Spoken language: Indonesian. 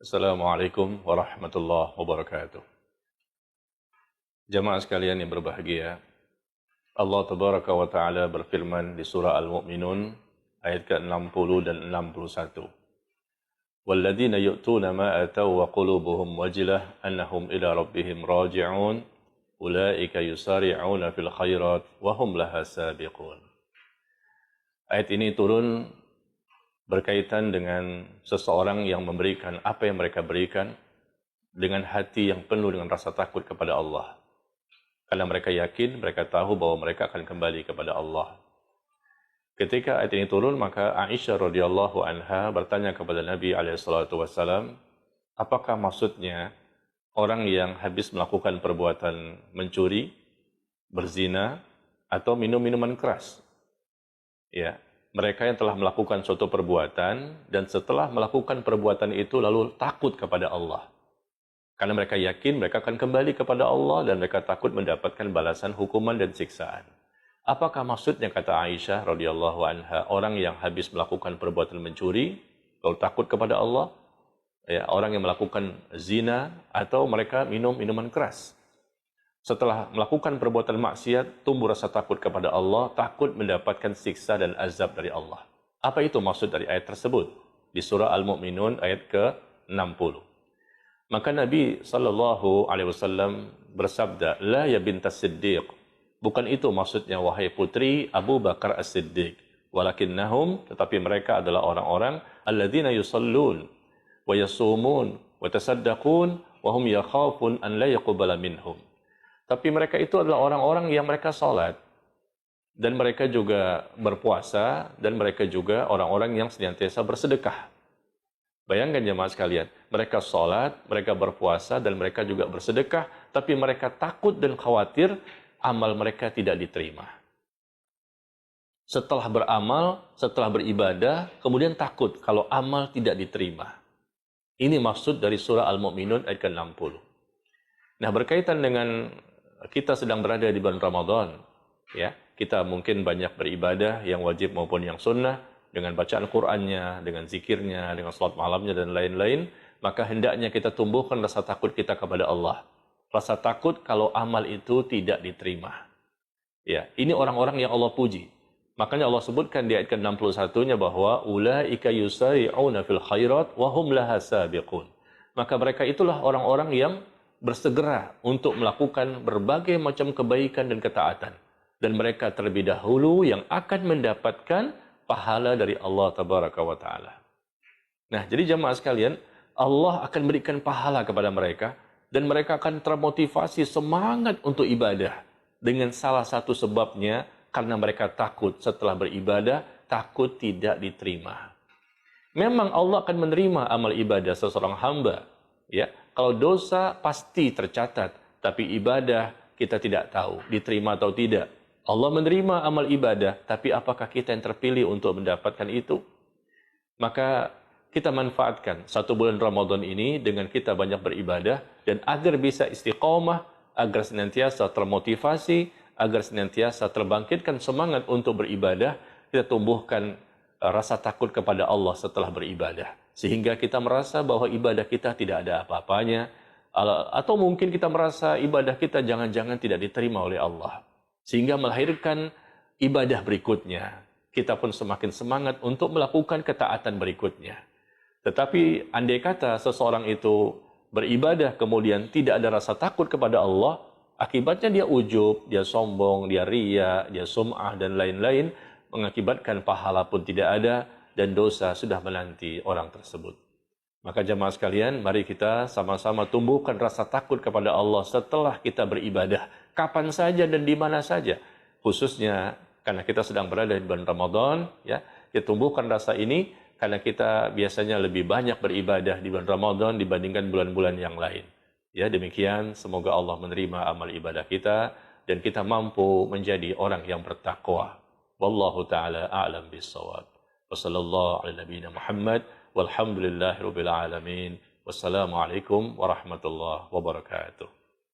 Assalamualaikum warahmatullahi wabarakatuh. Jamaah sekalian yang berbahagia, Allah Tabaraka wa Ta'ala berfirman di surah Al-Mu'minun ayat ke-60 dan 61. وَالَّذِينَ يُؤْتُونَ مَا آتَوْا وَقُلُوبُهُمْ وَجِلَةٌ أَنَّهُمْ إِلَى رَبِّهِمْ رَاجِعُونَ أُولَئِكَ يُسَارِعُونَ فِي الْخَيْرَاتِ وَهُمْ لَهَا سَابِقُونَ. Ayat ini turun berkaitan dengan seseorang yang memberikan apa yang mereka berikan dengan hati yang penuh dengan rasa takut kepada Allah. Karena mereka yakin, mereka tahu bahwa mereka akan kembali kepada Allah. Ketika ayat ini turun, maka Aisyah radhiyallahu anha bertanya kepada Nabi SAW, apakah maksudnya orang yang habis melakukan perbuatan mencuri, berzina, atau minum minuman keras? Ya, mereka yang telah melakukan suatu perbuatan dan setelah melakukan perbuatan itu lalu takut kepada Allah. Karena mereka yakin mereka akan kembali kepada Allah dan mereka takut mendapatkan balasan hukuman dan siksaan. Apakah maksudnya, kata Aisyah radhiyallahu anha, orang yang habis melakukan perbuatan mencuri lalu takut kepada Allah, ya, orang yang melakukan zina atau mereka minum minuman keras. Setelah melakukan perbuatan maksiat, tumbuh rasa takut kepada Allah, takut mendapatkan siksa dan azab dari Allah. Apa itu maksud dari ayat tersebut? Di surah Al-Mu'minun ayat ke-60. Maka Nabi SAW bersabda, La ya bintas Siddiq. Bukan itu maksudnya, wahai putri Abu Bakar As-Siddiq. Walakinnahum, tetapi mereka adalah orang-orang alladzina yusallun, wa yasumun, wa tasaddaqun, wa hum yakhafun an la yaqbala minhum. Tapi mereka itu adalah orang-orang yang mereka salat, dan mereka juga berpuasa, dan mereka juga orang-orang yang senantiasa bersedekah. Bayangkan jemaah sekalian, mereka salat, mereka berpuasa, dan mereka juga bersedekah, tapi mereka takut dan khawatir amal mereka tidak diterima. Setelah beramal, setelah beribadah, kemudian takut kalau amal tidak diterima. Ini maksud dari surah Al-Mu'minun ayat ke-60. Nah, berkaitan dengan kita sedang berada di bulan Ramadan, ya, kita mungkin banyak beribadah yang wajib maupun yang sunnah, dengan bacaan Qur'annya, dengan zikirnya, dengan salat malamnya dan lain-lain, maka hendaknya kita tumbuhkan rasa takut kita kepada Allah. Rasa takut kalau amal itu tidak diterima. Ya, ini orang-orang yang Allah puji. Makanya Allah sebutkan di ayat ke-61-nya bahwa ulaika yusari'una fil khairat wa hum laha sabiqun. Maka mereka itulah orang-orang yang bersegera untuk melakukan berbagai macam kebaikan dan ketaatan. Dan mereka terlebih dahulu yang akan mendapatkan pahala dari Allah Tabaraka wa Ta'ala. Nah, jadi jamaah sekalian, Allah akan berikan pahala kepada mereka, dan mereka akan termotivasi semangat untuk ibadah. Dengan salah satu sebabnya, karena mereka takut setelah beribadah, takut tidak diterima. Memang Allah akan menerima amal ibadah seseorang hamba, ya. Kalau dosa pasti tercatat, tapi ibadah kita tidak tahu diterima atau tidak. Allah menerima amal ibadah, tapi apakah kita yang terpilih untuk mendapatkan itu? Maka kita manfaatkan satu bulan Ramadan ini dengan kita banyak beribadah, dan agar bisa istiqomah, agar senantiasa termotivasi, agar senantiasa terbangkitkan semangat untuk beribadah, kita tumbuhkan rasa takut kepada Allah setelah beribadah. Sehingga kita merasa bahwa ibadah kita tidak ada apa-apanya, atau mungkin kita merasa ibadah kita jangan-jangan tidak diterima oleh Allah. Sehingga melahirkan ibadah berikutnya. Kita pun semakin semangat untuk melakukan ketaatan berikutnya. Tetapi andai kata seseorang itu beribadah kemudian tidak ada rasa takut kepada Allah, akibatnya dia ujub, dia sombong, dia riya, dia sum'ah, dan lain-lain, mengakibatkan pahala pun tidak ada, dan dosa sudah menanti orang tersebut. Maka jemaah sekalian, mari kita sama-sama tumbuhkan rasa takut kepada Allah setelah kita beribadah, kapan saja dan di mana saja. Khususnya karena kita sedang berada di bulan Ramadan, ya, kita tumbuhkan rasa ini karena kita biasanya lebih banyak beribadah di bulan Ramadan dibandingkan bulan-bulan yang lain. Ya, demikian, semoga Allah menerima amal ibadah kita dan kita mampu menjadi orang yang bertakwa. Wallahu ta'ala a'lam bis-shawab. Wassallallahu ala nabiyina Muhammad walhamdulillahi rabbil alamin. Wassalamualaikum warahmatullahi wabarakatuh.